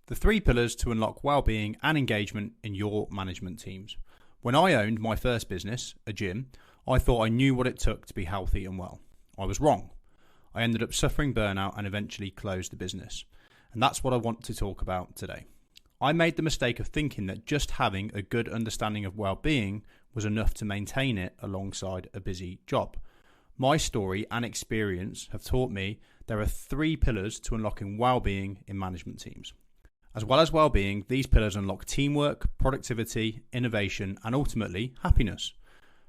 The 3 pillars to unlock well-being and engagement in your management teams. When I owned my first business, a gym, I thought I knew what it took to be healthy and well. I was wrong. I ended up suffering burnout and eventually closed the business. And that's what I want to talk about today. I made the mistake of thinking that just having a good understanding of well-being was enough to maintain it alongside a busy job. My story and experience have taught me there are 3 pillars to unlocking well-being in management teams. As well as well-being, these pillars unlock teamwork, productivity, innovation, and ultimately happiness.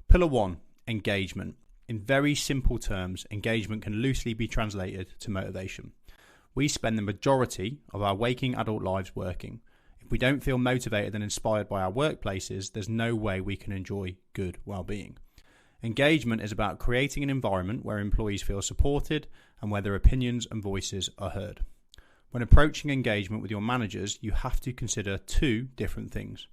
Pillar 1, engagement. In very simple terms, engagement can loosely be translated to motivation. We spend the majority of our waking adult lives working. If we don't feel motivated and inspired by our workplaces, there's no way we can enjoy good well-being. Engagement is about creating an environment where employees feel supported and where their opinions and voices are heard. When approaching engagement with your managers, you have to consider 2 different things.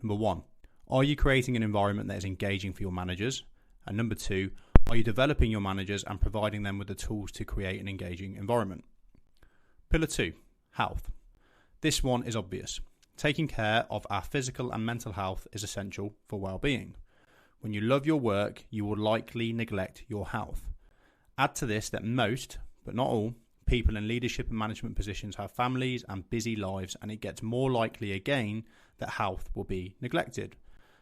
Number 1, are you creating an environment that is engaging for your managers? And number 2, are you developing your managers and providing them with the tools to create an engaging environment? Pillar 2, health. This one is obvious. Taking care of our physical and mental health is essential for well-being. When you love your work, you will likely neglect your health. Add to this that most, but not all, people in leadership and management positions have families and busy lives, and it gets more likely again that health will be neglected.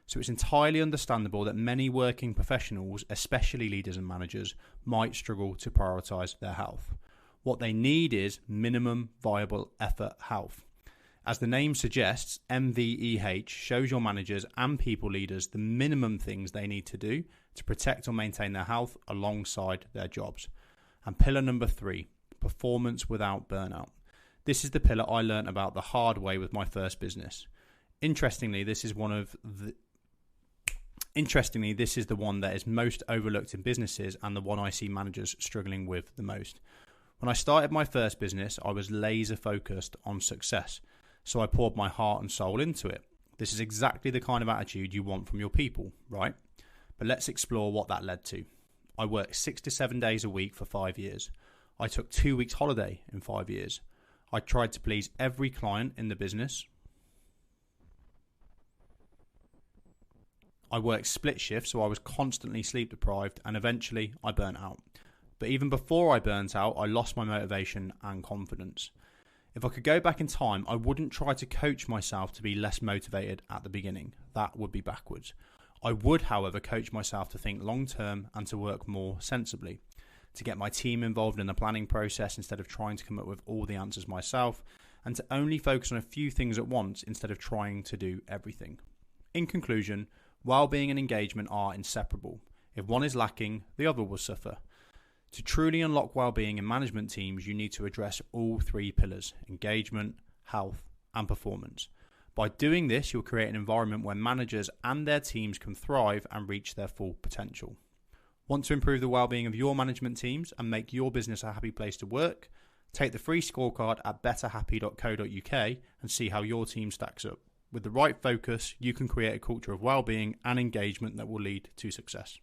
So it's entirely understandable that many working professionals, especially leaders and managers, might struggle to prioritise their health. What they need is minimum viable effort health. As the name suggests, MVEH shows your managers and people leaders the minimum things they need to do to protect or maintain their health alongside their jobs. And pillar number 3, performance without burnout. This is the pillar I learned about the hard way with my first business. Interestingly, this is the one that is most overlooked in businesses and the one I see managers struggling with the most. When I started my first business, I was laser focused on success, so I poured my heart and soul into it. This is exactly the kind of attitude you want from your people, right? But let's explore what that led to. I worked 6 to 7 days a week for 5 years. I took 2 weeks holiday in 5 years. I tried to please every client in the business. I worked split shifts, so I was constantly sleep deprived, and eventually I burnt out. But even before I burnt out, I lost my motivation and confidence. If I could go back in time, I wouldn't try to coach myself to be less motivated at the beginning. That would be backwards. I would, however, coach myself to think long term and to work more sensibly, to get my team involved in the planning process instead of trying to come up with all the answers myself, and to only focus on a few things at once instead of trying to do everything. In conclusion, well-being and engagement are inseparable. If one is lacking, the other will suffer. To truly unlock well-being in management teams, you need to address all 3 pillars: engagement, health, and performance. By doing this, you'll create an environment where managers and their teams can thrive and reach their full potential. Want to improve the well-being of your management teams and make your business a happy place to work? Take the free scorecard at betterhappy.co.uk and see how your team stacks up. With the right focus, you can create a culture of well-being and engagement that will lead to success.